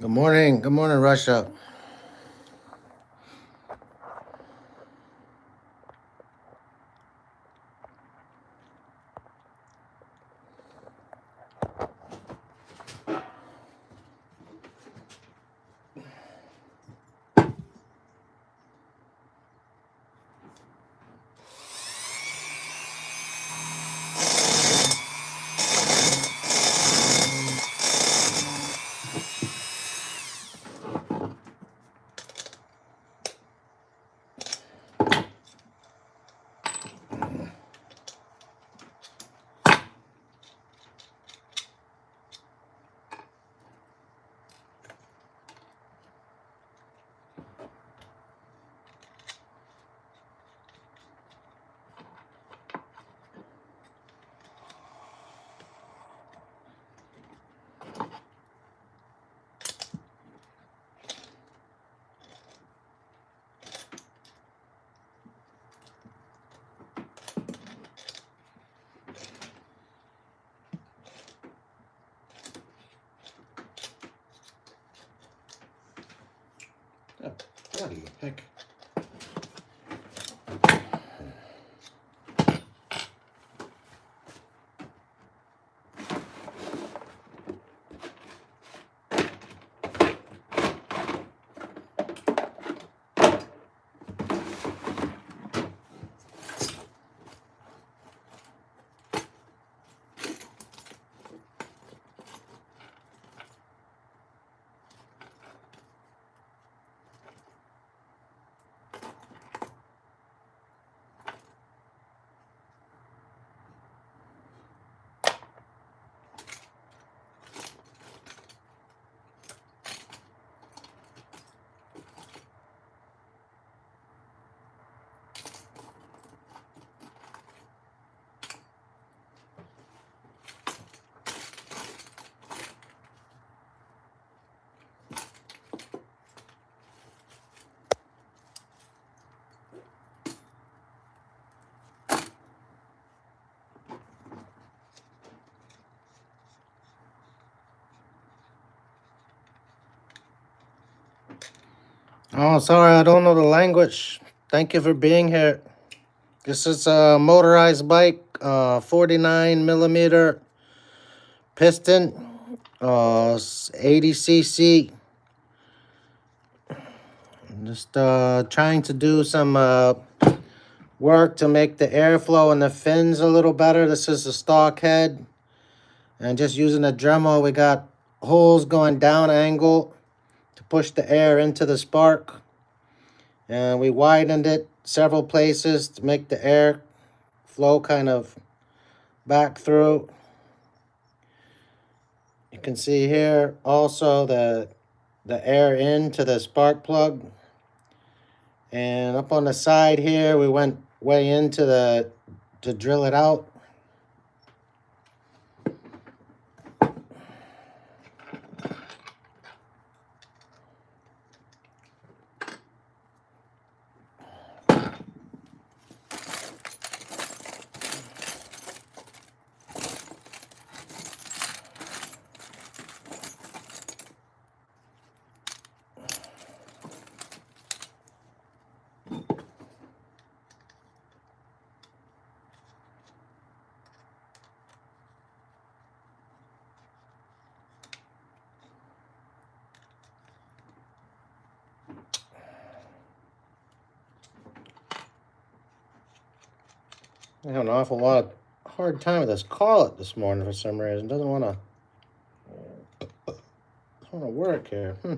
Good morning. Good morning, Russia. Oh, bloody heck. Oh, sorry, I don't know the language. Thank you for being here. This is a motorized bike, 49 millimeter piston, 80 cc. Just trying to do some work to make the airflow in the fins a little better. This is the stock head. And just using a Dremel, we got holes going down angle to push the air into the spark. And we widened it several places to make the air flow kind of back through. You can see here also the air into the spark plug. And up on the side here, we went way into to drill it out. I have an awful lot of hard time with this collet this morning for some reason. Doesn't want to work here. Hmm.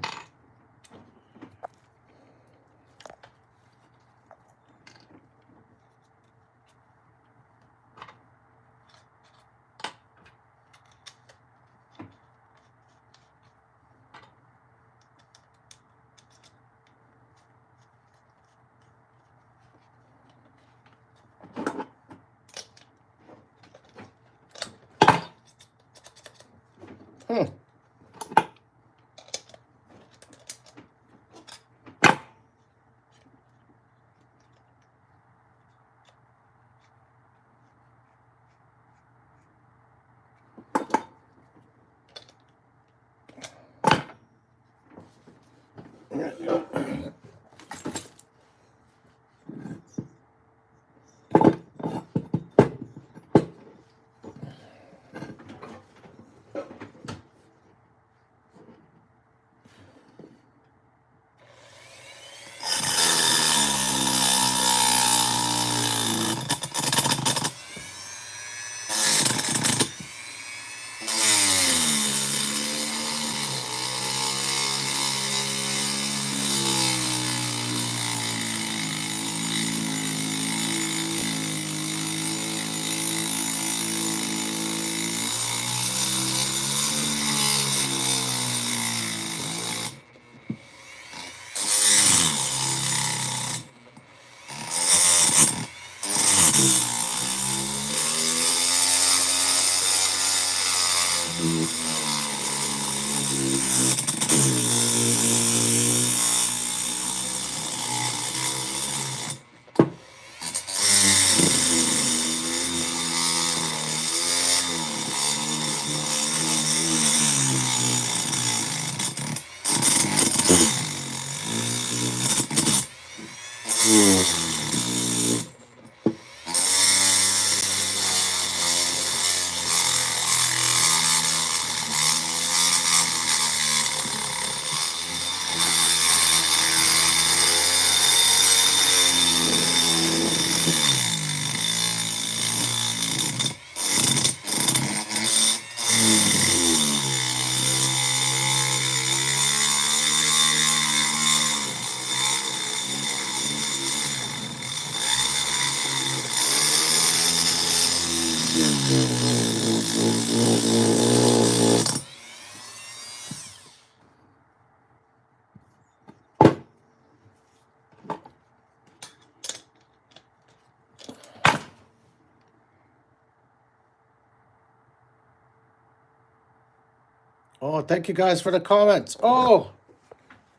Oh, thank you guys for the comments. Oh,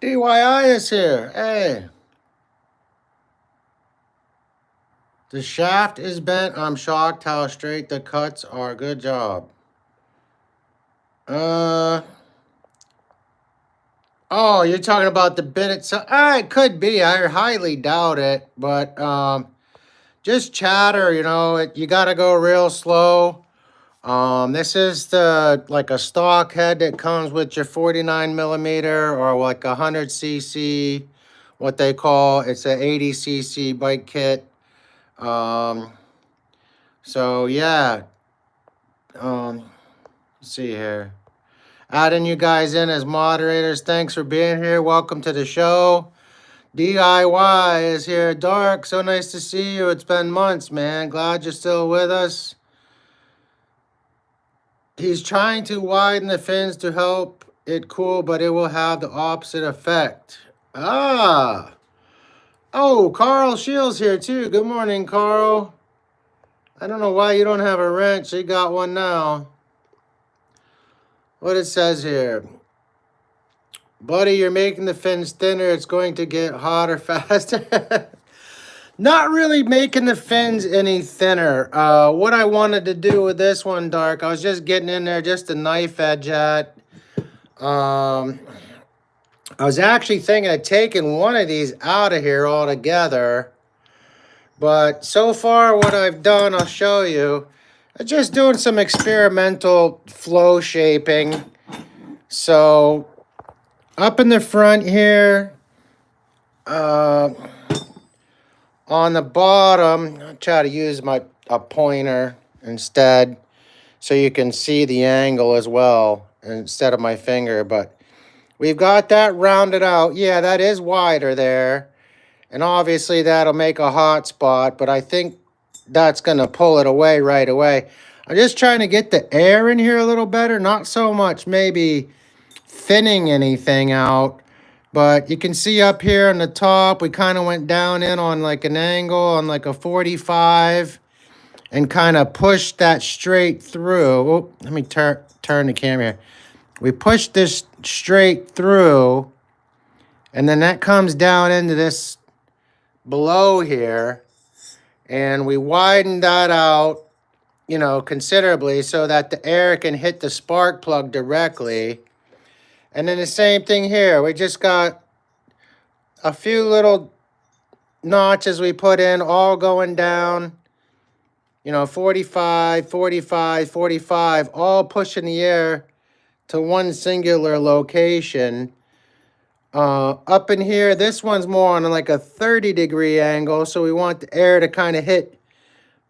DYI is here. Hey. The shaft is bent. I'm shocked how straight the cuts are. Good job. Oh, you're talking about the bit itself. It could be. I highly doubt it. But just chatter, you know, you got to go real slow. This is like a stock head that comes with your 49 millimeter or like 100 cc, what they call, it's a 80 cc bike kit. So yeah, let's see here. Adding you guys in as moderators. Thanks for being here. Welcome to the show. DIY is here. Dark, so nice to see you. It's been months, man. Glad you're still with us. He's trying to widen the fins to help it cool, but it will have the opposite effect. Ah. Oh, Carl Shields here too. Good morning, Carl. I don't know why you don't have a wrench. You got one now. What it says here. Buddy, you're making the fins thinner. It's going to get hotter faster. Not really making the fins any thinner. What I wanted to do with this one, Dark, I was just getting in there just a knife edge at. I was actually thinking of taking one of these out of here altogether. But so far what I've done, I'll show you. I'm just doing some experimental flow shaping. So up in the front here, on the bottom, I'll try to use a pointer instead so you can see the angle as well instead of my finger. But we've got that rounded out. Yeah, that is wider there. And obviously that'll make a hot spot, but I think that's going to pull it away right away. I'm just trying to get the air in here a little better. Not so much maybe thinning anything out. But you can see up here on the top, we kind of went down in on like an angle on like a 45 and kind of pushed that straight through. Oh, let me turn the camera here. We pushed this straight through, and then that comes down into this below here, and we widened that out, you know, considerably so that the air can hit the spark plug directly. And then the same thing here. We just got a few little notches we put in, all going down. 45, 45, 45, all pushing the air to one singular location. Up in here, this one's more on like a 30-degree angle, so we want the air to kind of hit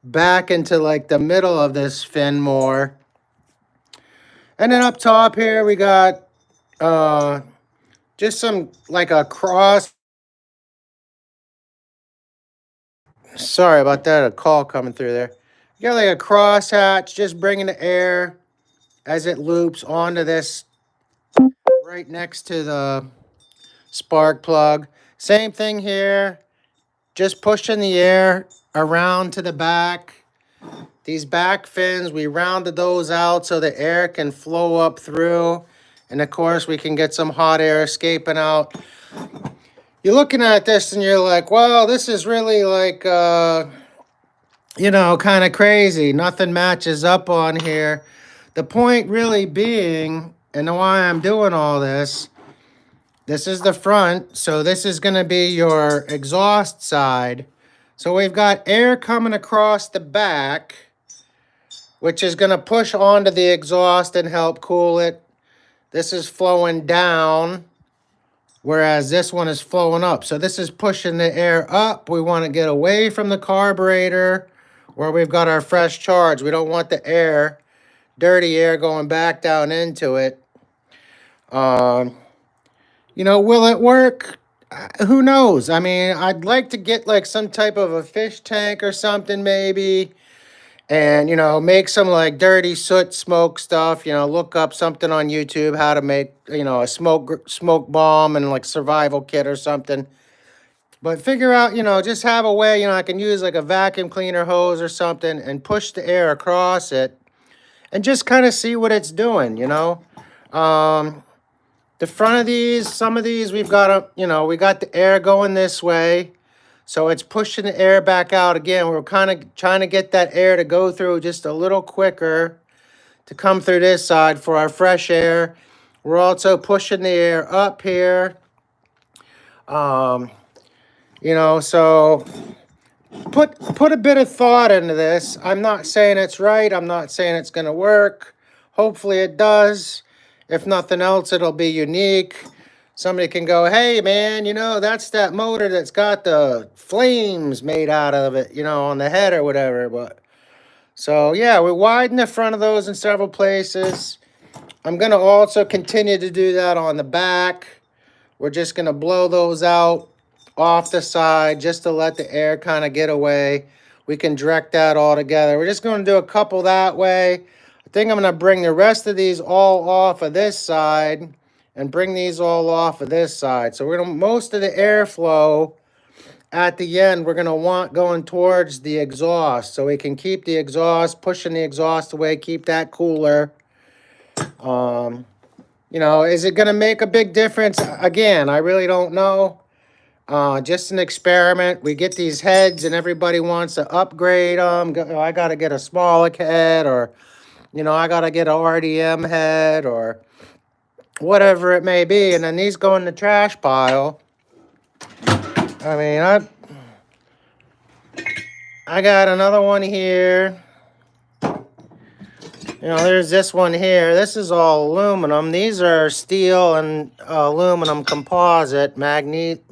back into like the middle of this fin more. And then up top here, we got just some like a cross. Sorry about that, a call coming through there. You got like a crosshatch, just bringing the air as it loops onto this right next to the spark plug. Same thing here, just pushing the air around to the back. These back fins, we rounded those out so the air can flow up through. And of course, we can get some hot air escaping out. You're looking at this and you're like, well, this is really like, kind of crazy. Nothing matches up on here. The point really being, and why I'm doing all this, this is the front. So this is going to be your exhaust side. So we've got air coming across the back, which is going to push onto the exhaust and help cool it. This is flowing down, whereas this one is flowing up. So this is pushing the air up. We want to get away from the carburetor where we've got our fresh charge. We don't want the air, dirty air, going back down into it. Will it work? Who knows? I mean, I'd like to get like some type of a fish tank or something maybe. And, make some like dirty soot smoke stuff, look up something on YouTube, how to make, a smoke bomb and like survival kit or something. But figure out, just have a way, I can use like a vacuum cleaner hose or something and push the air across it and just kind of see what it's doing, The front of these, some of these, we've got, we got the air going this way. So it's pushing the air back out again. We're kind of trying to get that air to go through just a little quicker to come through this side for our fresh air. We're also pushing the air up here. So put a bit of thought into this. I'm not saying it's right. I'm not saying it's going to work. Hopefully it does. If nothing else, it'll be unique. Somebody can go, hey, man, that's that motor that's got the flames made out of it, on the head or whatever. But so, yeah, we widen the front of those in several places. I'm going to also continue to do that on the back. We're just going to blow those out off the side just to let the air kind of get away. We can direct that all together. We're just going to do a couple that way. I think I'm going to bring the rest of these all off of this side and bring these all off of this side. So we're going to, most of the airflow at the end, we're going to want going towards the exhaust. So we can keep the exhaust, pushing the exhaust away, keep that cooler. Is it going to make a big difference? Again, I really don't know. Just an experiment. We get these heads and everybody wants to upgrade them. I got to get a smaller head, or, I got to get an RDM head, or whatever it may be, and then these go in the trash pile. I mean, I got another one here. There's this one here. This is all aluminum. These are steel and aluminum composite, magnet,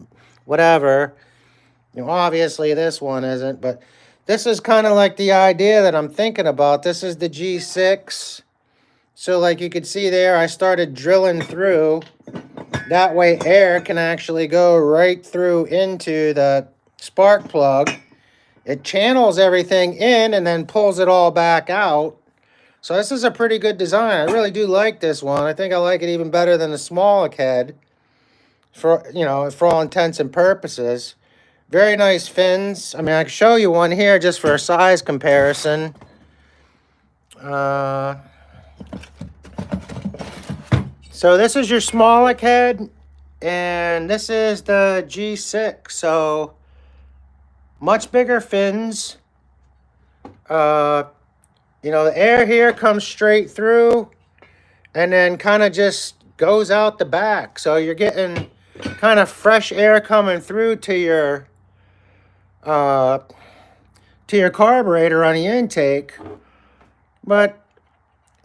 whatever. Obviously this one isn't, but this is kind of like the idea that I'm thinking about. This is the G6. So like you could see there, I started drilling through. That way air can actually go right through into the spark plug. It channels everything in and then pulls it all back out. So this is a pretty good design. I really do like this one. I think I like it even better than the smaller head for all intents and purposes. Very nice fins. I mean, I can show you one here just for a size comparison. So this is your smaller head, and this is the G6. So much bigger fins. The air here comes straight through and then kind of just goes out the back. So you're getting kind of fresh air coming through uh, to your carburetor on the intake. But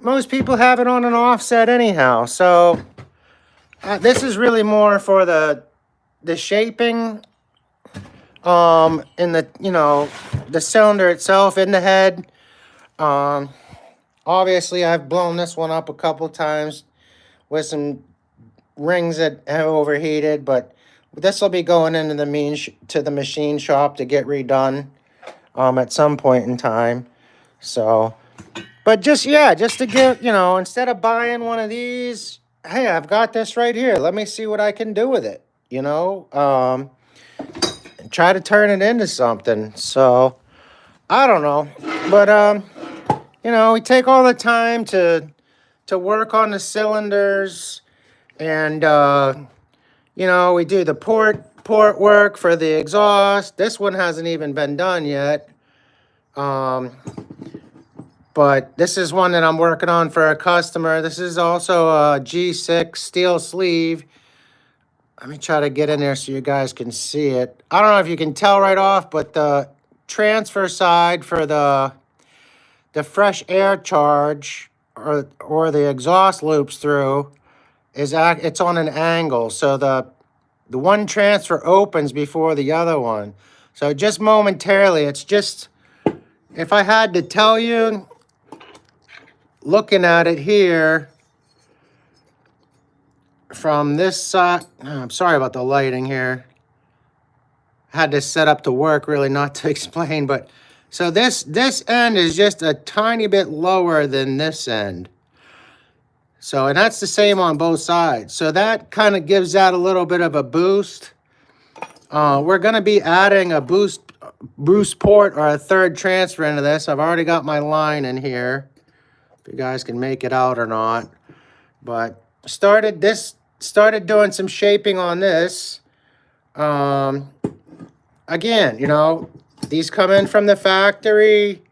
most people have it on an offset anyhow. So this is really more for the shaping in the, you know, the cylinder itself in the head. Obviously I've blown this one up a couple times with some rings that have overheated, but this will be going into the machine shop to get redone at some point in time. So, but just, yeah, just to get, you know, instead of buying one of these, hey, I've got this right here. Let me see what I can do with it, you know, and try to turn it into something. So, I don't know. But, you know, we take all the time to work on the cylinders, and, you know, we do the port work for the exhaust. This one hasn't even been done yet. But this is one that I'm working on for a customer. This is also a G6 steel sleeve. Let me try to get in there so you guys can see it. I don't know if you can tell right off, but the transfer side for the fresh air charge or the exhaust loops through it's on an angle. So the one transfer opens before the other one. So just momentarily, it's just, if I had to tell you, looking at it here from this side, I'm sorry about the lighting here. Had to set up to work really not to explain, but so this end is just a tiny bit lower than this end. So, and that's the same on both sides. So that kind of gives that a little bit of a boost. We're going to be adding a boost port or a third transfer into this. I've already got my line in here. If you guys can make it out or not. But started doing some shaping on this. Again, you know, these come in from the factory.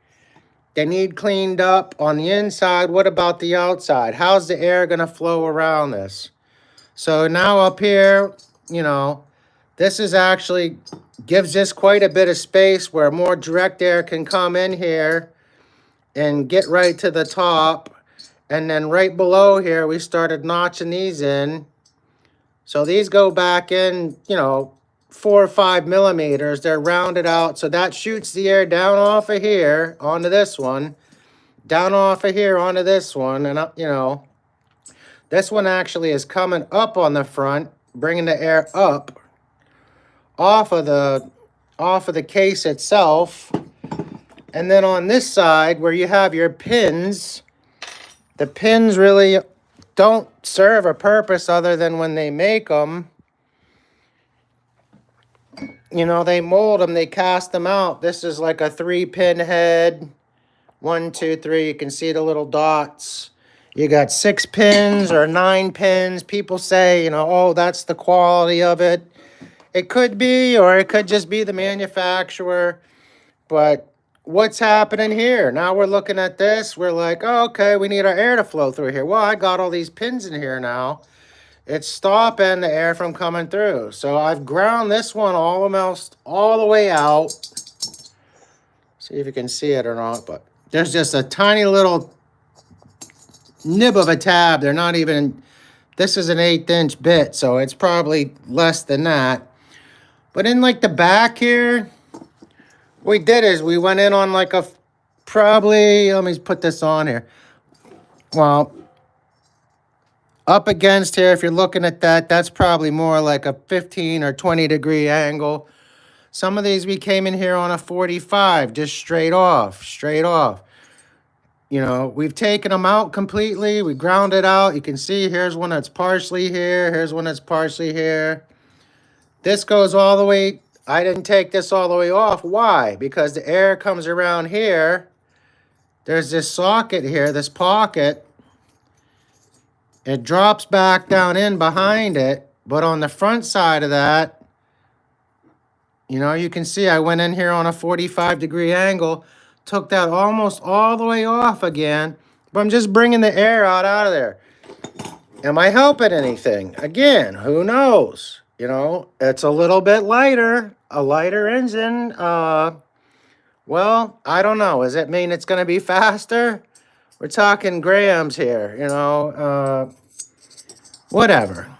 They need cleaned up on the inside. What about the outside? How's the air going to flow around this? So now up here, you know, this is actually gives this quite a bit of space where more direct air can come in here and get right to the top. And then right below here, we started notching these in. So these go back in, you know, 4 or 5 millimeters. They're rounded out. So that shoots the air down off of here onto this one, down off of here onto this one. And, you know, this one actually is coming up on the front, bringing the air up off of the case itself. And then on this side where you have your pins, the pins really don't serve a purpose other than when they make them. You know, they mold them, they cast them out. This is like a 3-pin head. 1, 2, 3. You can see the little dots. You got 6 pins or 9 pins. People say, you know, oh, that's the quality of it. It could be, or it could just be the manufacturer. But what's happening here? Now we're looking at this. We're like, oh, okay, we need our air to flow through here. Well, I got all these pins in here now. It's stopping the air from coming through. So I've ground this one almost all the way out. See if you can see it or not, but there's just a tiny little nib of a tab. They're not even, this is an 1/8 inch bit, so it's probably less than that. But in like the back here, what we did is we went in on like a, probably, let me put this on here. Well, up against here, if you're looking at that, that's probably more like a 15 or 20 degree angle. Some of these we came in here on a 45, just straight off. You know, we've taken them out completely. We ground it out. You can see here's one that's partially here. Here's one that's partially here. This goes all the way. I didn't take this all the way off. Why? Because the air comes around here. There's this socket here, this pocket. It drops back down in behind it. But on the front side of that, you know, you can see I went in here on a 45 degree angle, took that almost all the way off again, but I'm just bringing the air out of there. Am I helping anything? Again, who knows? You know, it's a little bit lighter, a lighter engine. Well, I don't know. Does it mean it's going to be faster? We're talking grams here, you know. Whatever.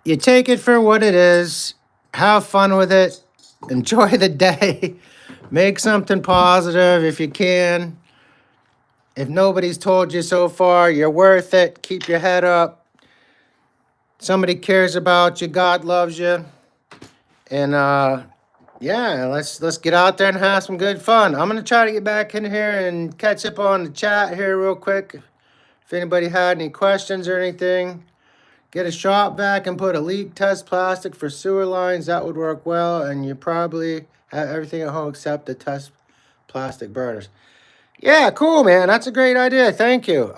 You take it for what it is. Have fun with it. Enjoy the day. Make something positive if you can. If nobody's told you so far, you're worth it. Keep your head up. Somebody cares about you. God loves you. And yeah, let's get out there and have some good fun. I'm gonna try to get back in here and catch up on the chat here real quick. If anybody had any questions or anything, get a shop vac and put a leak test plastic for sewer lines. That would work well, and you probably have everything at home except the test plastic burners. Yeah, cool, man. That's a great idea. Thank you.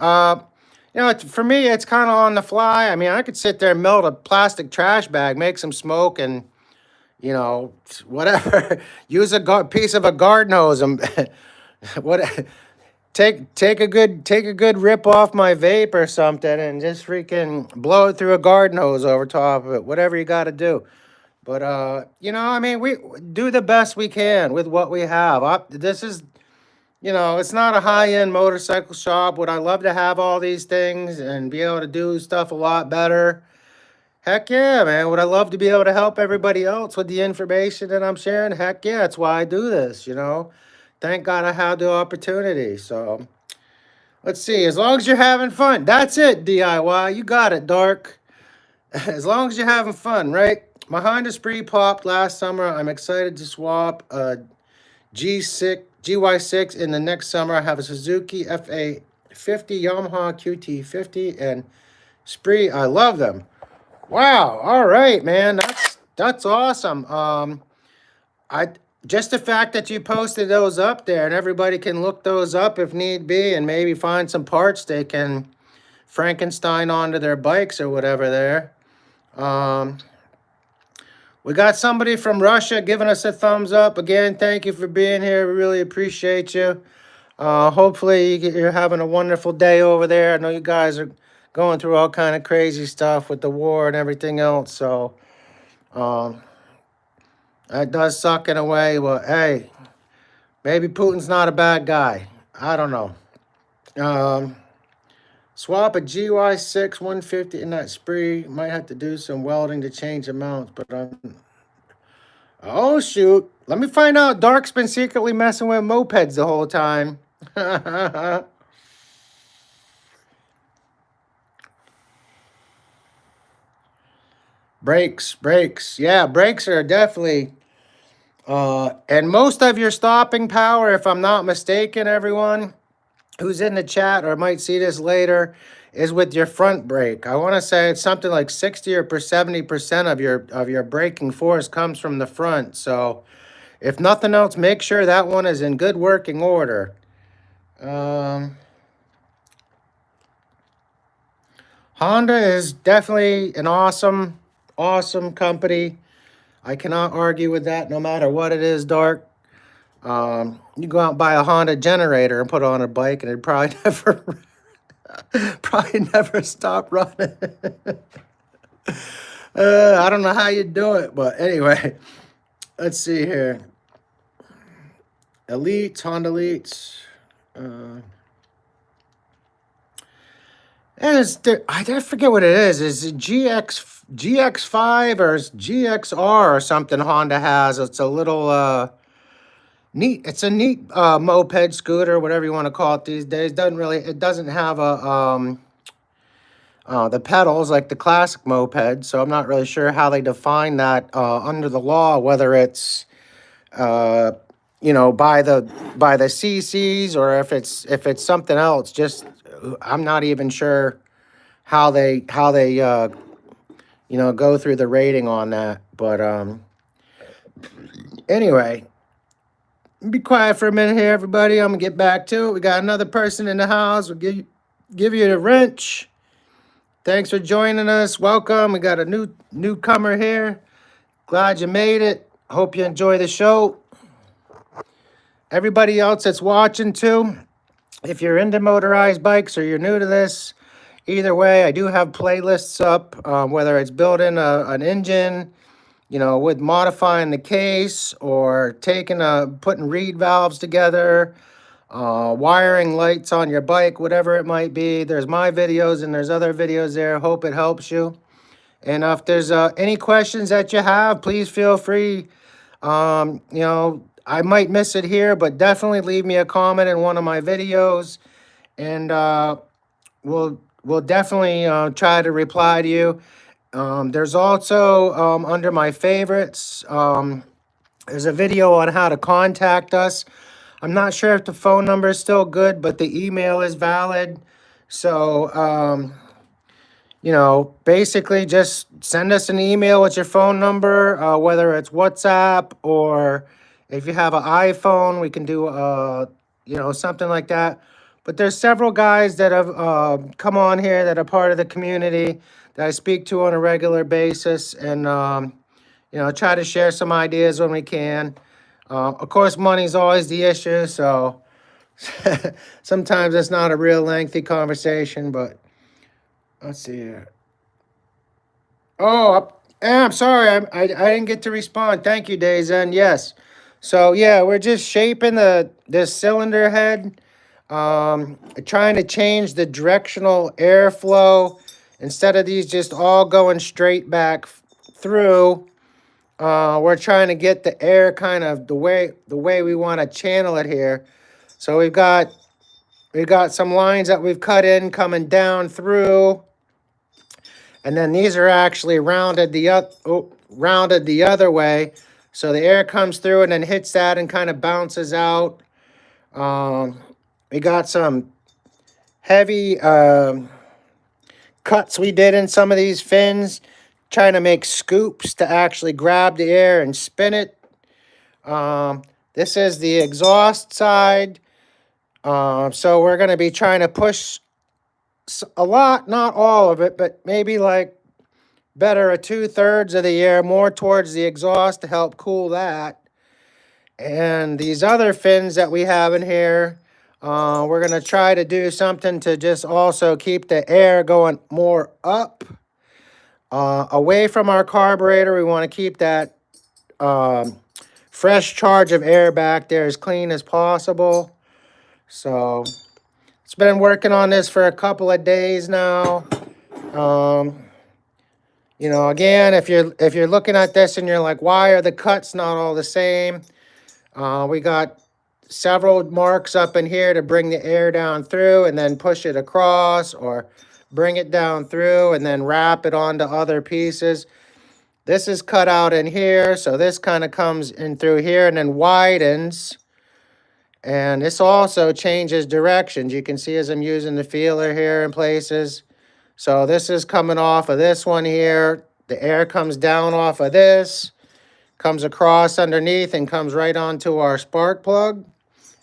You know, for me, it's kind of on the fly. I mean, I could sit there and melt a plastic trash bag, make some smoke, and you know, whatever. Use a piece of a garden hose and what. Take a good rip off my vape or something, and just freaking blow it through a garden hose over top of it. Whatever you got to do. But you know, I mean, we do the best we can with what we have. This is, you know, it's not a high-end motorcycle shop. Would I love to have all these things and be able to do stuff a lot better? Heck yeah, man. Would I love to be able to help everybody else with the information that I'm sharing? Heck yeah, that's why I do this, you know. Thank God I had the opportunity. So let's see. As long as you're having fun. That's it, DIY. You got it, Dark. As long as you're having fun, right? My Honda Spree popped last summer. I'm excited to swap a GY6 in the next summer. I have a Suzuki FA50, Yamaha QT50, and Spree. I love them. Wow. All right, man. That's awesome. I just the fact that you posted those up there and everybody can look those up if need be and maybe find some parts they can Frankenstein onto their bikes or whatever there. We got somebody from Russia giving us a thumbs up. Again, thank you for being here. We really appreciate you. Hopefully you're having a wonderful day over there. I know you guys are going through all kind of crazy stuff with the war and everything else. So that does suck in a way. But hey, maybe Putin's not a bad guy. I don't know. Swap a GY6 150 in that Spree. Might have to do some welding to change amounts, but oh shoot. Let me find out. Dark's been secretly messing with mopeds the whole time. Brakes. Yeah, brakes are definitely and most of your stopping power, if I'm not mistaken, everyone who's in the chat or might see this later, is with your front brake. I want to say it's something like 60 or 70% of your braking force comes from the front. So if nothing else, make sure that one is in good working order. Honda is definitely an awesome company. I cannot argue with that no matter what it is, Dark. You go out and buy a Honda generator and put it on a bike and it'd probably never stop running. I don't know how you do it, but anyway, let's see here. Honda Elites. And I forget what it is. Is it GX5 or GXR or something Honda has? It's a little neat. It's a neat moped, scooter, whatever you want to call it these days. It doesn't have a the pedals like the classic moped, so I'm not really sure how they define that under the law, whether it's you know, by the CCs or if it's something else. Just I'm not even sure how they you know, go through the rating on that. But anyway, be quiet for a minute here, everybody. I'm gonna get back to it. We got another person in the house. We'll give you the wrench. Thanks for joining us. Welcome. We got a newcomer here. Glad you made it. Hope you enjoy the show. Everybody else that's watching too, if you're into motorized bikes or you're new to this, Either way, I do have playlists up, whether it's building an engine, with modifying the case or putting reed valves together, wiring lights on your bike, whatever it might be. There's my videos and there's other videos there. Hope it helps you. And if there's any questions that you have, please feel free. I might miss it here, but definitely leave me a comment in one of my videos, and we'll definitely try to reply to you. There's also under my favorites, there's a video on how to contact us. I'm not sure if the phone number is still good, but the email is valid. So, basically just send us an email with your phone number, whether it's WhatsApp or if you have an iPhone, we can do, something like that. But there's several guys that have come on here that are part of the community that I speak to on a regular basis, and, try to share some ideas when we can. Of course, money's always the issue, so sometimes it's not a real lengthy conversation, but let's see here. Oh, I'm sorry. I didn't get to respond. Thank you, Dazen. Yes. So yeah, we're just shaping this cylinder head, trying to change the directional airflow instead of these just all going straight back through. We're trying to get the air kind of the way we want to channel it here. So we've got some lines that we've cut in coming down through. And then these are actually rounded the other way. So the air comes through and then hits that and kind of bounces out. We got some heavy cuts we did in some of these fins, trying to make scoops to actually grab the air and spin it. This is the exhaust side. So we're going to be trying to push a lot, not all of it, but maybe like better a 2/3 of the air more towards the exhaust to help cool that. And these other fins that we have in here, we're going to try to do something to just also keep the air going more up, away from our carburetor. We want to keep that fresh charge of air back there as clean as possible. So it's been working on this for a couple of days now. Again, if you're looking at this and you're like, why are the cuts not all the same? We got several marks up in here to bring the air down through and then push it across, or bring it down through and then wrap it onto other pieces. This is cut out in here, so this kind of comes in through here and then widens. And this also changes directions. You can see as I'm using the feeler here in places. So this is coming off of this one here. The air comes down off of this, comes across underneath and comes right onto our spark plug.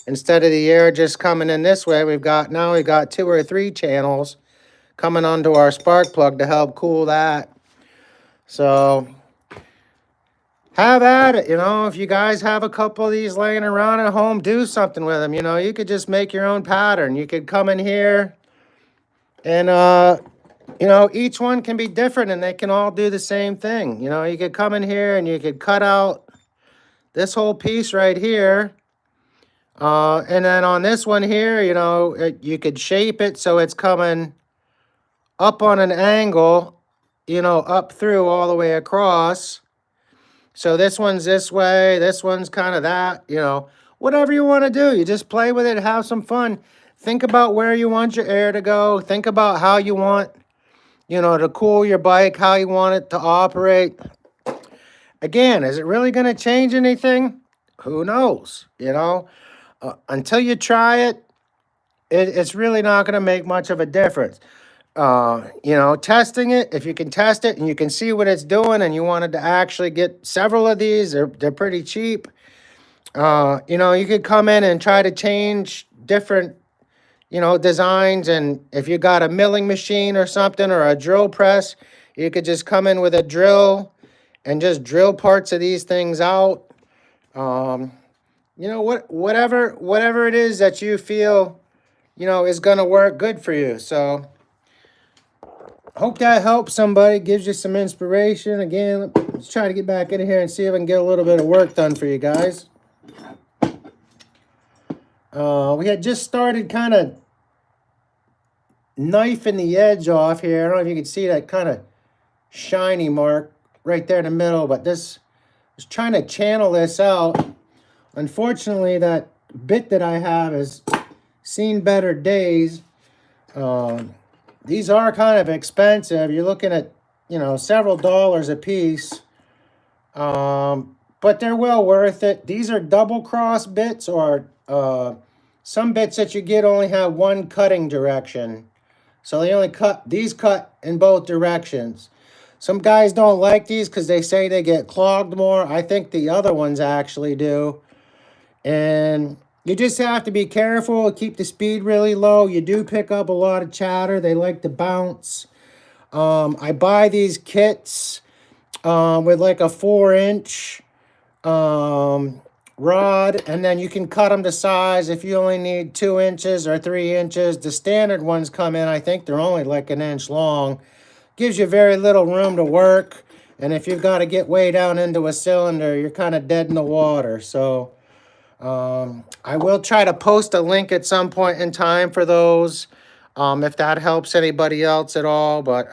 Instead of the air just coming in this way, we've got 2 or 3 channels coming onto our spark plug to help cool that. So have at it. If you guys have a couple of these laying around at home, do something with them. You could just make your own pattern. You could come in here and, each one can be different and they can all do the same thing. You could come in here and you could cut out this whole piece right here. And then on this one here, you could shape it so it's coming up on an angle, up through all the way across. So this one's this way, this one's kind of that, whatever you want to do. You just play with it, have some fun. Think about where you want your air to go. Think about how you want, to cool your bike, how you want it to operate. Again, is it really going to change anything? Who knows, until you try it, it's really not going to make much of a difference. Testing it, if you can test it and you can see what it's doing and you wanted to actually get several of these, they're pretty cheap. You could come in and try to change different, designs. And if you got a milling machine or something or a drill press, you could just come in with a drill and just drill parts of these things out. Whatever it is that you feel, is going to work good for you. So Hope that helps somebody, gives you some inspiration. Again, let's try to get back in here and see if I can get a little bit of work done for you guys. We had just started kind of knifing the edge off here. I don't know if you can see that kind of shiny mark right there in the middle, but this is trying to channel this out. Unfortunately, that bit that I have has seen better days. These are kind of expensive. You're looking at, several dollars a piece. But they're well worth it. These are double cross bits, or some bits that you get only have one cutting direction. So they only cut in both directions. Some guys don't like these because they say they get clogged more. I think the other ones actually do. And you just have to be careful, keep the speed really low. You do pick up a lot of chatter. They like to bounce. I buy these kits with like a 4-inch rod, and then you can cut them to size if you only need 2 inches or 3 inches. The standard ones come in, I think they're only like an inch long. Gives you very little room to work, and if you've got to get way down into a cylinder, you're kind of dead in the water. So I will try to post a link at some point in time for those, if that helps anybody else at all. But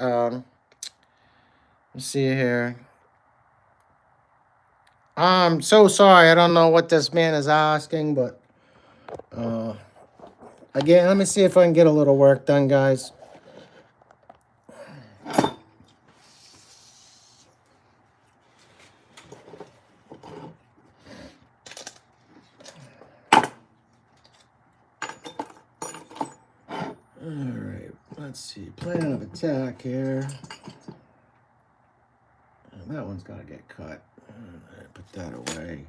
let's see here. I'm so sorry. I don't know what this man is asking, but again, let me see if I can get a little work done, guys. All right, let's see. Plan of attack here. And that one's got to get cut. Put that away.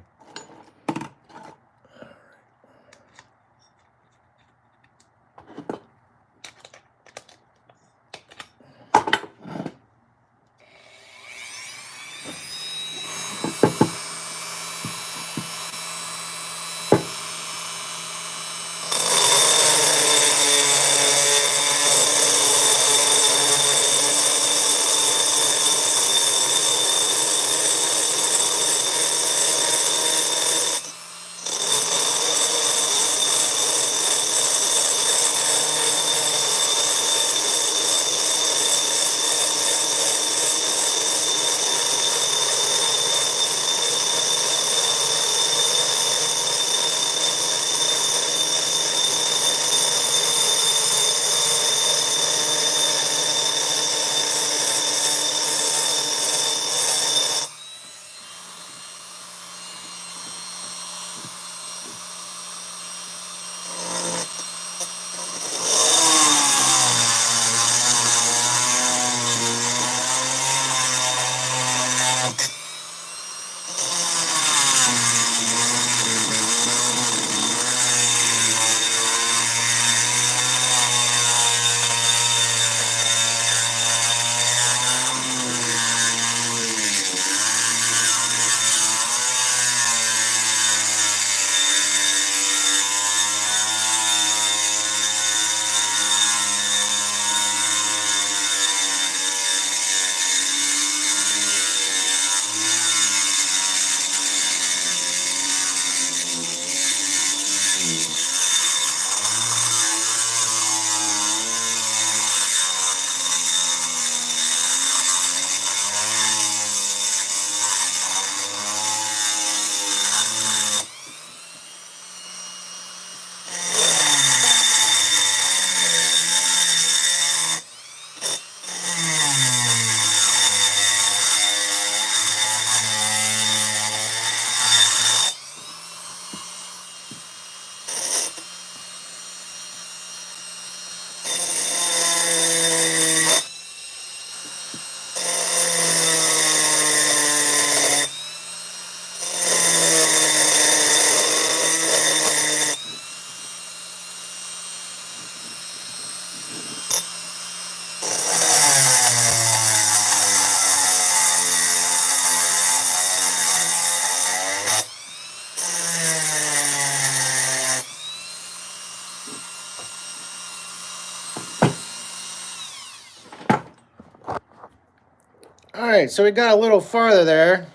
All right, so we got a little farther there.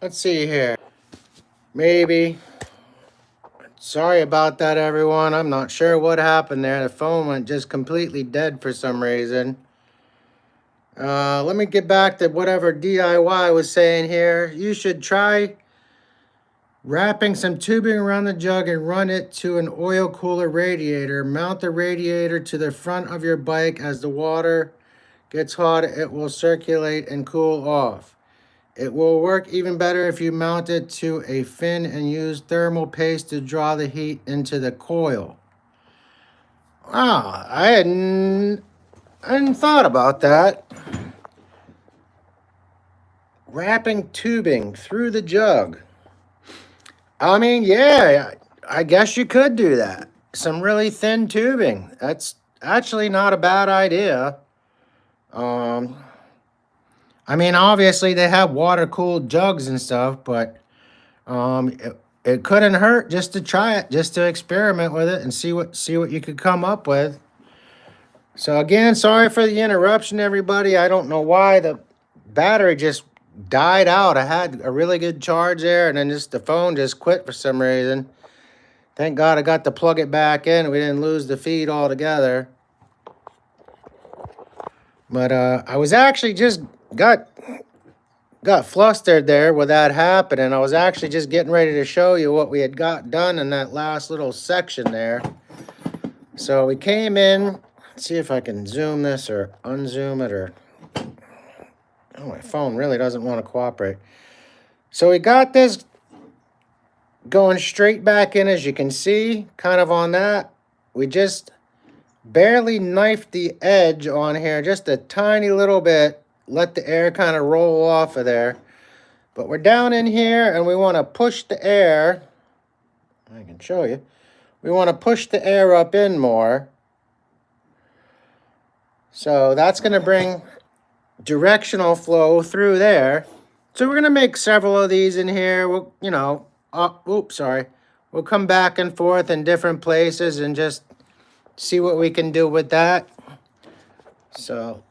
Let's see here. Maybe. Sorry about that, everyone. I'm not sure what happened there. The phone went just completely dead for some reason. Let me get back to whatever DIY was saying here. You should try wrapping some tubing around the jug and run it to an oil cooler radiator. Mount the radiator to the front of your bike. As the water gets hot, it will circulate and cool off. It will work even better if you mount it to a fin and use thermal paste to draw the heat into the coil. Wow, I hadn't thought about that. Wrapping tubing through the jug. I mean, yeah, I guess you could do that. Some really thin tubing. That's actually not a bad idea. I mean, obviously they have water-cooled jugs and stuff, but it couldn't hurt just to try it, just to experiment with it and see what you could come up with. So again, sorry for the interruption, everybody. I don't know why the battery just died out. I had a really good charge there, and then just the phone just quit for some reason. Thank God I got to plug it back in. We didn't lose the feed altogether. But I was actually just got flustered there with that happening. I was actually just getting ready to show you what we had got done in that last little section there. So we came in. Let's see if I can zoom this or unzoom it, or oh, my phone really doesn't want to cooperate. So we got this going straight back in, as you can see, kind of on that. We just barely knifed the edge on here, just a tiny little bit. Let the air kind of roll off of there. But we're down in here and we want to push the air. I can show you. We want to push the air up in more. So that's going to bring directional flow through there. So we're going to make several of these in here. We'll, you know, we'll come back and forth in different places and just see what we can do with that. So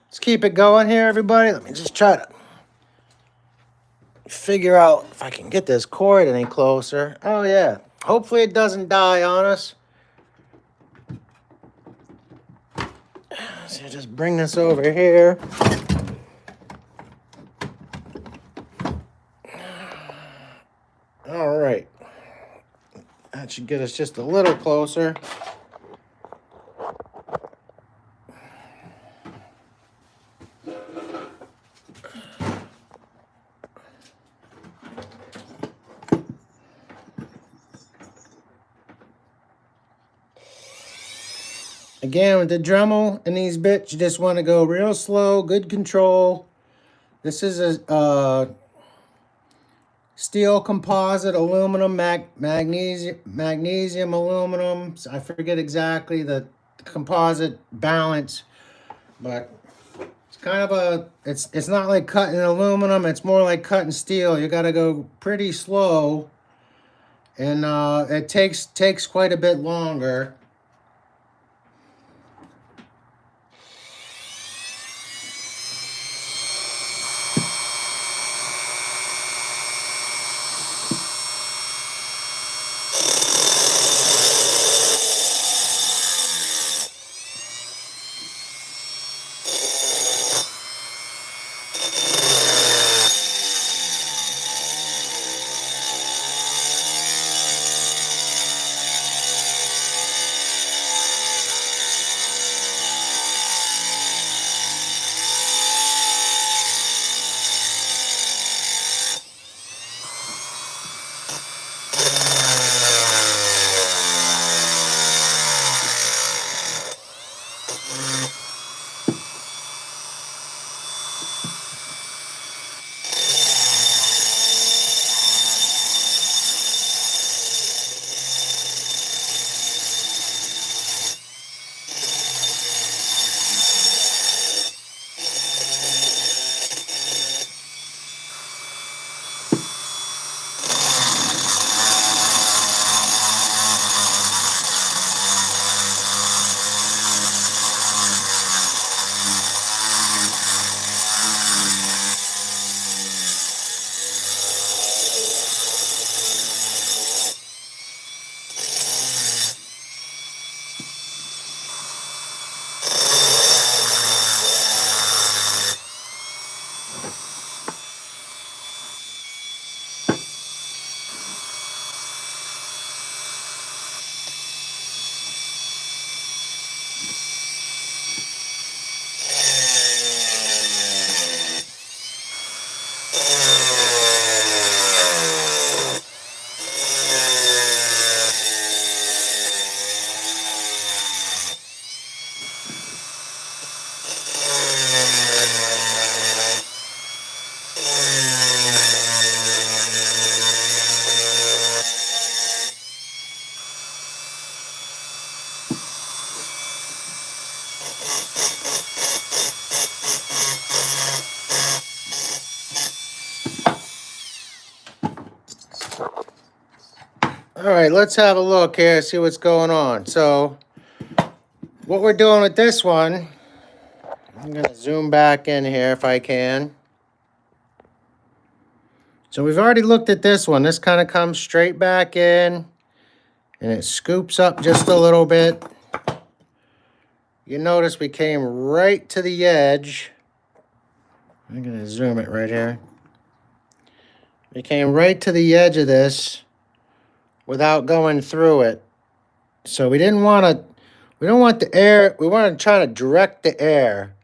let's keep it going here, everybody. Let me just try to figure out if I can get this cord any closer. Oh, yeah. Hopefully it doesn't die on us. So just bring this over here. All right. That should get us just a little closer. Again, with the Dremel and these bits, you just want to go real slow, good control. This is a steel composite, aluminum, magnesium, aluminum. I forget exactly the composite balance, but it's kind of it's not like cutting aluminum. It's more like cutting steel. You got to go pretty slow, and it takes quite a bit longer. All right, let's have a look here, see what's going on. So what we're doing with this one, I'm gonna zoom back in here if I can. So we've already looked at this one. This kind of comes straight back in and it scoops up just a little bit. You notice we came right to the edge. I'm gonna zoom it right here. We came right to the edge of this without going through it. So we don't want the air, we want to try to direct the air.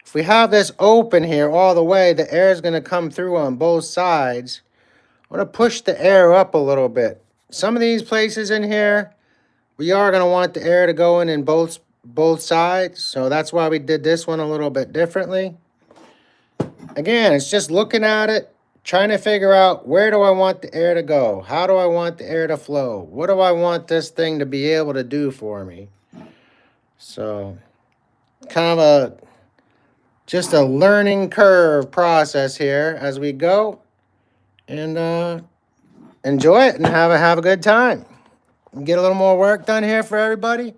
If we have this open here all the way, the air is going to come through on both sides. I want to push the air up a little bit. Some of these places in here, we are going to want the air to go in both sides. So that's why we did this one a little bit differently. Again, it's just looking at it, trying to figure out where do I want the air to go? How do I want the air to flow? What do I want this thing to be able to do for me? So kind of just a learning curve process here as we go, and enjoy it and have a good time. Get a little more work done here for everybody.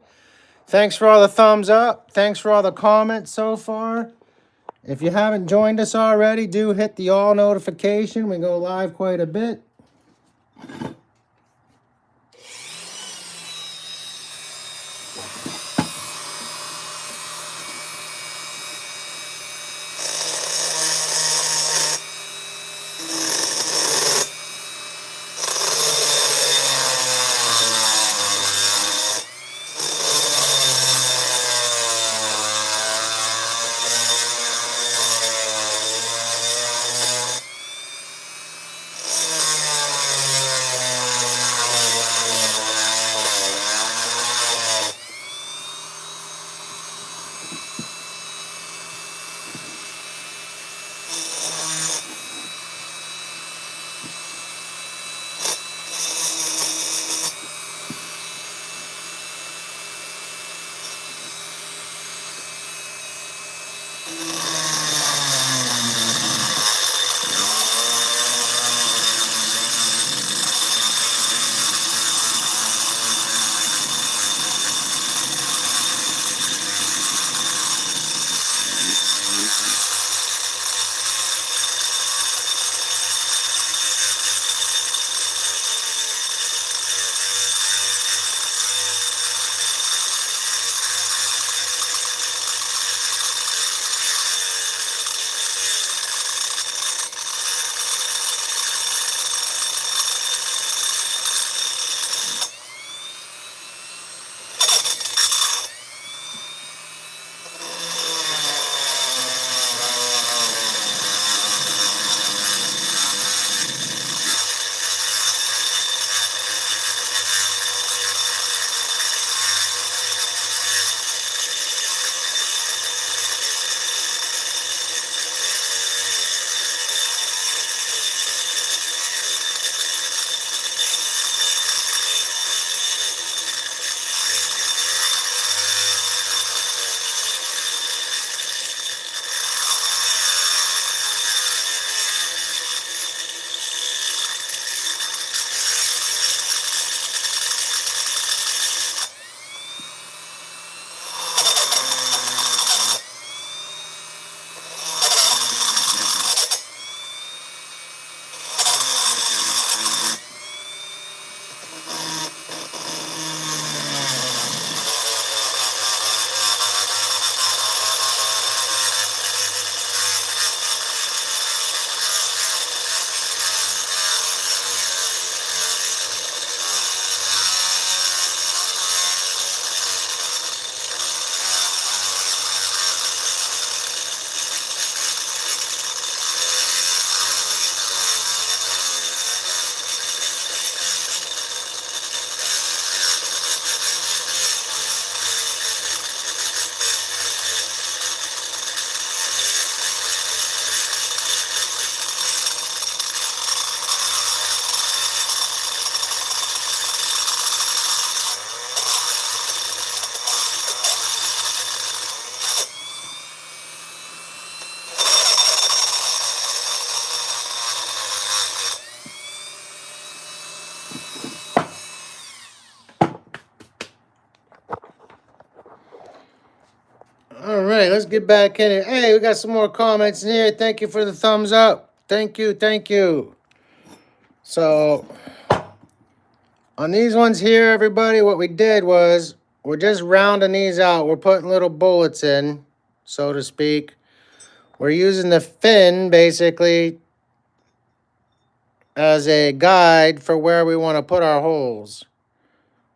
Thanks for all the thumbs up. Thanks for all the comments so far. If you haven't joined us already, do hit the all notification. We go live quite a bit. All right, let's get back in it. Hey, we got some more comments in here. Thank you for the thumbs up. Thank you, thank you. So, on these ones here, everybody, what we did was we're just rounding these out. We're putting little bullets in, so to speak. We're using the fin, basically, as a guide for where we want to put our holes.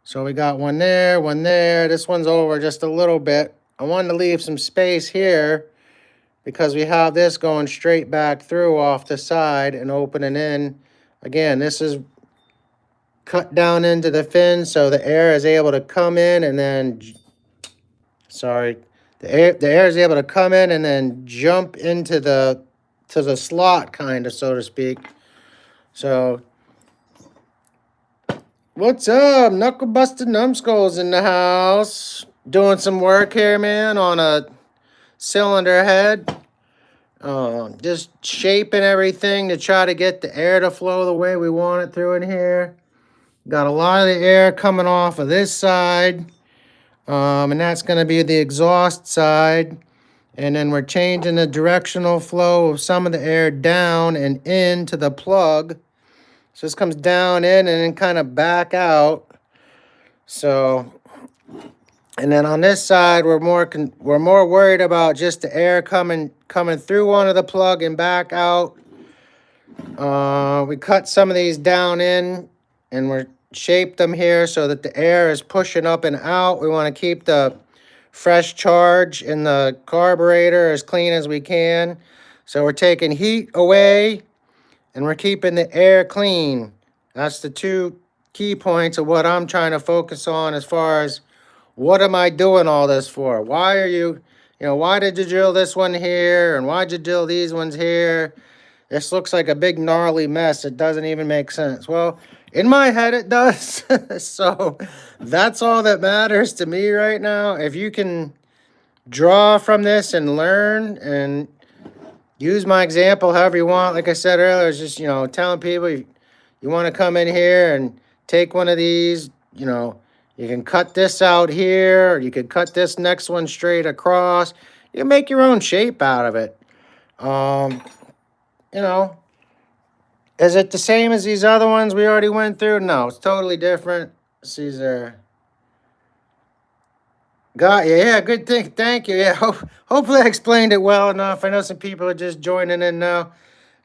So we got one there, one there. This one's over just a little bit. I wanted to leave some space here because we have this going straight back through off the side and opening in. Again, this is cut down into the fin so the air is able to come in and then, sorry, the air is able to come in and then jump into the slot, kind of, so to speak. So, what's up? Knuckle busted numbskulls in the house. Doing some work here, man, on a cylinder head. Just shaping everything to try to get the air to flow the way we want it through in here. Got a lot of the air coming off of this side. And that's going to be the exhaust side. And then we're changing the directional flow of some of the air down and into the plug. So this comes down in and then kind of back out. So, and then on this side, we're more worried about just the air coming through one of the plug and back out. We cut some of these down in, and we're shaped them here so that the air is pushing up and out. We want to keep the fresh charge in the carburetor as clean as we can. So we're taking heat away, and we're keeping the air clean. That's the two key points of what I'm trying to focus on as far as what am I doing all this for? Why are why did you drill this one here? And why'd you drill these ones here? This looks like a big gnarly mess. It doesn't even make sense. Well, in my head it does. So that's all that matters to me right now. If you can draw from this and learn and use my example however you want. Like I said earlier, it's just, telling people you want to come in here and take one of these, you can cut this out here, or you could cut this next one straight across. You can make your own shape out of it. Is it the same as these other ones we already went through? No, it's totally different. Caesar. Got you. Yeah, good thing. Thank you. Yeah, hopefully I explained it well enough. I know some people are just joining in now. It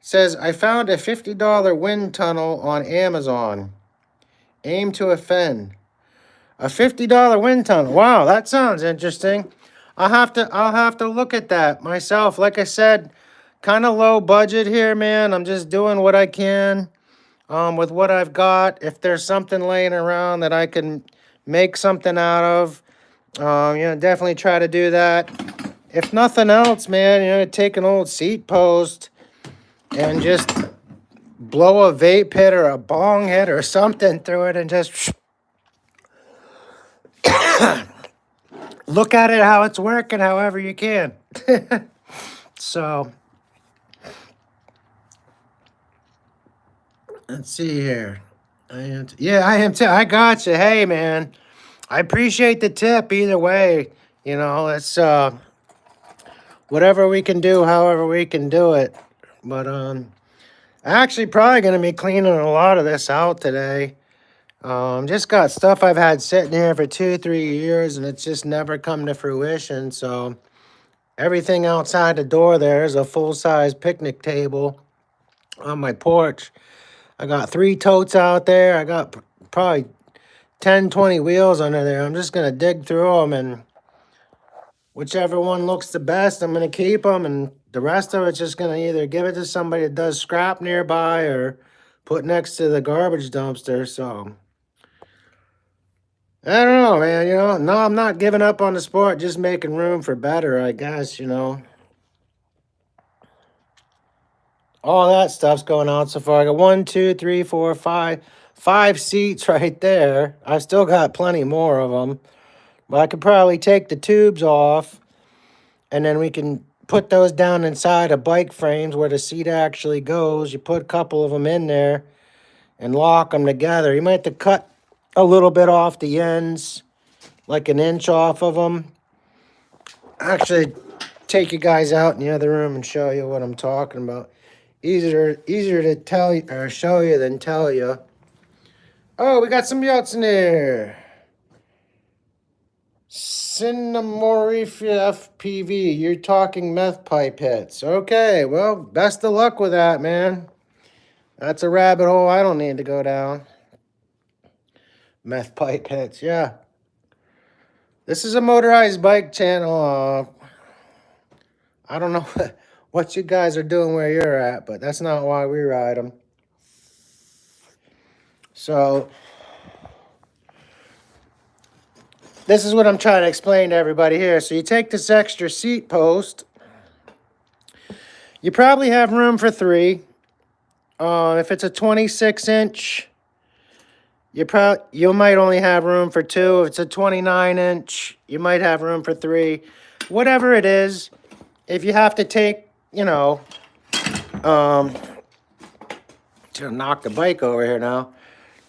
says, I found a $50 wind tunnel on Amazon. Aim to offend. A $50 wind tunnel. Wow, that sounds interesting. I'll have to look at that myself. Like I said, kind of low budget here, man. I'm just doing what I can with what I've got. If there's something laying around that I can make something out of, definitely try to do that. If nothing else, man, take an old seat post and just blow a vape hit or a bong hit or something through it and just look at it how it's working however you can. So, let's see here. I am too. I got you. Hey, man. I appreciate the tip either way. It's whatever we can do, however we can do it. But actually probably going to be cleaning a lot of this out today. Just got stuff I've had sitting here for 2-3 years, and it's just never come to fruition. So everything outside the door there is a full-size picnic table on my porch. I got 3 totes out there. I got probably 10-20 wheels under there. I'm just going to dig through them, and whichever one looks the best, I'm going to keep them, and the rest of it's just going to either give it to somebody that does scrap nearby or put next to the garbage dumpster. So I don't know, man. No, I'm not giving up on the sport, just making room for better, I guess. All that stuff's going out so far. I got 1, 2, 3, 4, 5 seats right there. I still got plenty more of them. But I could probably take the tubes off, and then we can put those down inside of bike frames where the seat actually goes. You put a couple of them in there and lock them together. You might have to cut a little bit off the ends, like an inch off of them. actually take you guys out in the other room and show you what I'm talking about. Easier to tell you or show you than tell you. Oh, we got some yachts in there. Cinnamorifia FPV. You're talking meth pipe hits. Okay, well, best of luck with that, man. That's a rabbit hole I don't need to go down. Meth pipe hits, yeah. This is a motorized bike channel. I don't know what you guys are doing where you're at, but that's not why we ride them. So, this is what I'm trying to explain to everybody here. So you take this extra seat post. You probably have room for 3. If it's a 26-inch, you might only have room for 2. If it's a 29-inch, you might have room for 3. Whatever it is, if you have to take, to knock the bike over here now.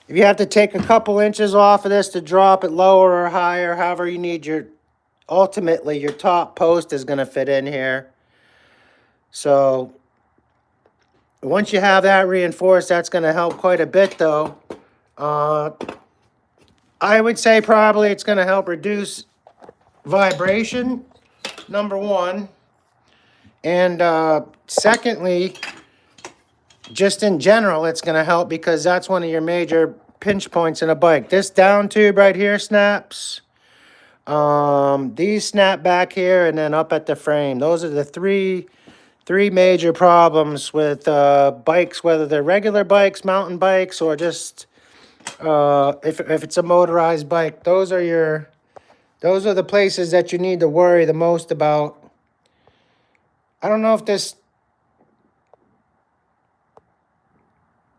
If you have to take a couple inches off of this to drop it lower or higher, however you need ultimately your top post is going to fit in here. So once you have that reinforced, that's going to help quite a bit though. I would say probably it's going to help reduce vibration, number 1. And secondly, just in general, it's going to help because that's one of your major pinch points in a bike. This down tube right here snaps. These snap back here and then up at the frame. Those are the three major problems with bikes, whether they're regular bikes, mountain bikes, or just if it's a motorized bike. Those are the places that you need to worry the most about. I don't know if this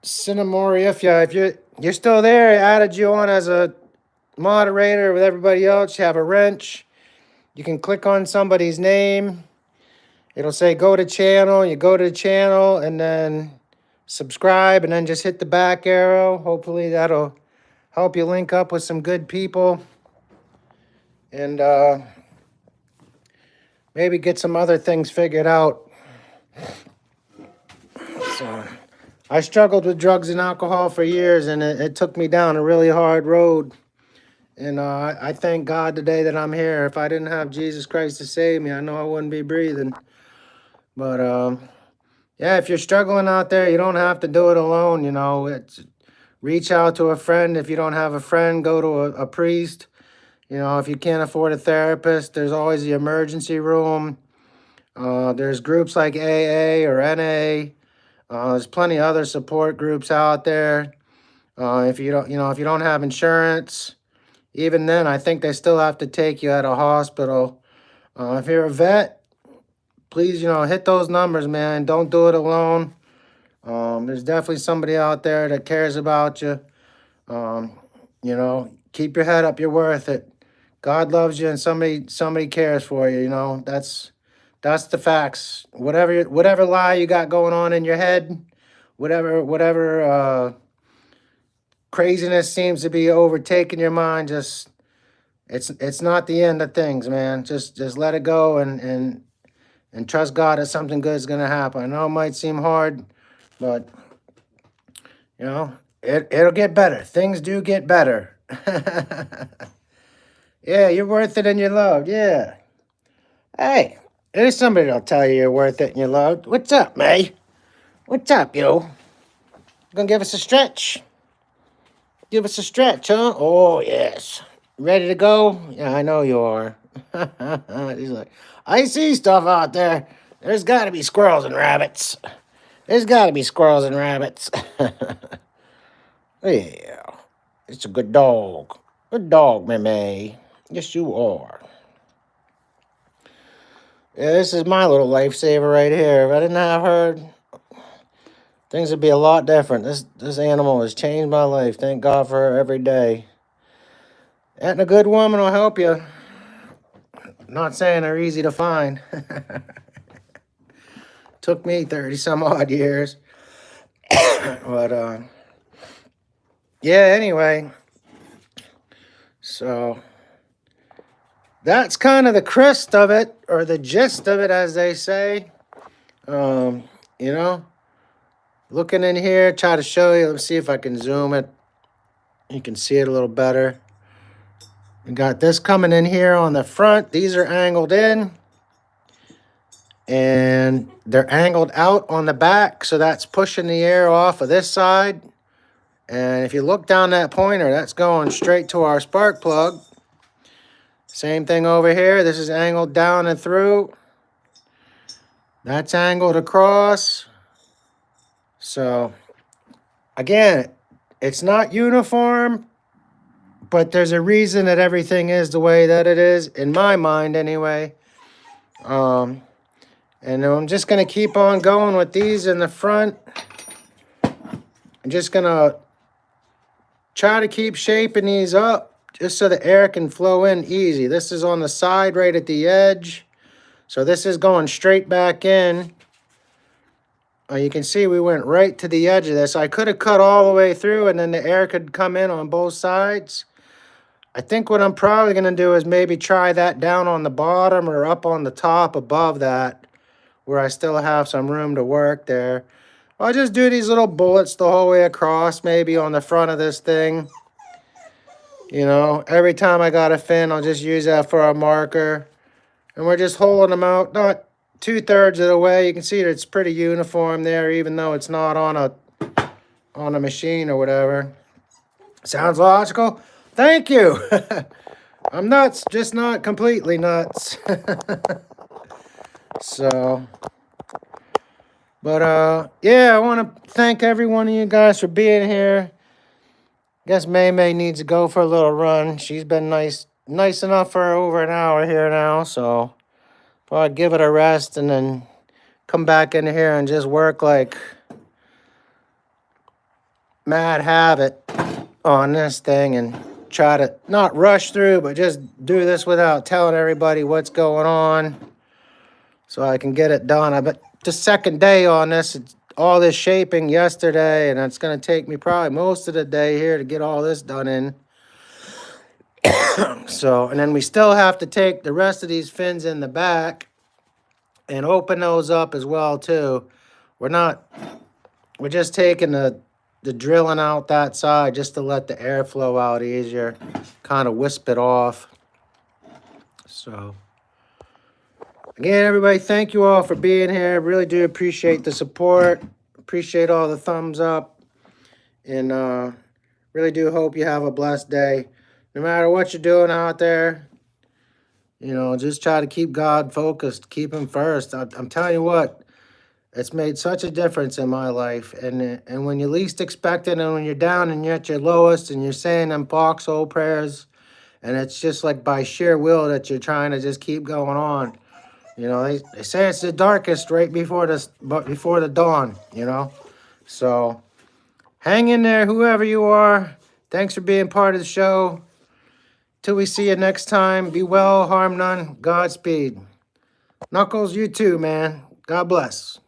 Cinnamori, if you're still there, I added you on as a moderator with everybody else. You have a wrench. You can click on somebody's name. It'll say go to channel. You go to the channel and then subscribe and then just hit the back arrow. Hopefully that'll help you link up with some good people and maybe get some other things figured out. So I struggled with drugs and alcohol for years, and it took me down a really hard road. And I thank God today that I'm here. If I didn't have Jesus Christ to save me, I know I wouldn't be breathing. But yeah, if you're struggling out there, you don't have to do it alone. Reach out to a friend. If you don't have a friend, go to a priest. If you can't afford a therapist, there's always the emergency room. There's groups like AA or NA. There's plenty of other support groups out there. If you don't have insurance, even then, I think they still have to take you at a hospital. If you're a vet, please, hit those numbers, man. Don't do it alone. There's definitely somebody out there that cares about you. Keep your head up. You're worth it. God loves you, and somebody cares for you. That's the facts. Whatever lie you got going on in your head, whatever craziness seems to be overtaking your mind, just it's not the end of things, man. Just let it go and trust God that something good is gonna happen. I know it might seem hard, but it'll get better. Things do get better. Yeah, you're worth it and you're loved. Yeah. Hey, there's somebody that'll tell you you're worth it and you're loved. What's up, May? What's up, yo? Gonna give us a stretch? Give us a stretch, huh? Oh, yes. Ready to go? Yeah, I know you are. He's like, I see stuff out there. There's got to be squirrels and rabbits. There's got to be squirrels and rabbits. Yeah, it's a good dog. Good dog, May. Yes, you are. Yeah, this is my little lifesaver right here. If I didn't have her, things would be a lot different. This animal has changed my life. Thank God for her every day. And a good woman will help you. Not saying they're easy to find. Took me 30 some odd years. But yeah, anyway. So that's kind of the crust of it, or the gist of it, as they say. You know, looking in here, try to show you. Let's see if I can zoom it. You can see it a little better. We got this coming in here on the front. These are angled in. And they're angled out on the back, so that's pushing the air off of this side. And if you look down that pointer, that's going straight to our spark plug. Same thing over here. This is angled down and through. That's angled across. So, again, it's not uniform, but there's a reason that everything is the way that it is, in my mind anyway. And I'm just going to keep on going with these in the front. I'm just going to try to keep shaping these up just so the air can flow in easy. This is on the side right at the edge. So this is going straight back in. You can see we went right to the edge of this. I could have cut all the way through and then the air could come in on both sides. I think what I'm probably going to do is maybe try that down on the bottom or up on the top above that, where I still have some room to work there. I'll just do these little bullets the whole way across, maybe on the front of this thing. You know, every time I got a fin, I'll just use that for a marker. And we're just holding them out, not 2/3 of the way. You can see that it's pretty uniform there, even though it's not on a machine or whatever. Sounds logical? Thank you. I'm nuts, just not completely nuts. So, but yeah, I want to thank every one of you guys for being here. Guess May needs to go for a little run. She's been nice enough for over an hour here now, so probably give it a rest and then come back in here and just work like mad habit on this thing and try to not rush through, but just do this without telling everybody what's going on so I can get it done. But the second day on this, it's all this shaping yesterday, and it's going to take me probably most of the day here to get all this done in. So, and then we still have to take the rest of these fins in the back and open those up as well too. We're just taking the drilling out that side just to let the air flow out easier, kind of wisp it off. So, again, everybody, thank you all for being here. Really do appreciate the support. Appreciate all the thumbs up. And really do hope you have a blessed day. No matter what you're doing out there, you know, just try to keep God focused. Keep Him first. I'm telling you what, it's made such a difference in my life. And when you least expect it, and when you're down and you're at your lowest and you're saying them foxhole prayers, and it's just like by sheer will that you're trying to just keep going on. You know, they say it's the darkest right before the dawn, you know. So hang in there, whoever you are. Thanks for being part of the show. Till we see you next time, be well, harm none, Godspeed. Knuckles, you too, man. God bless.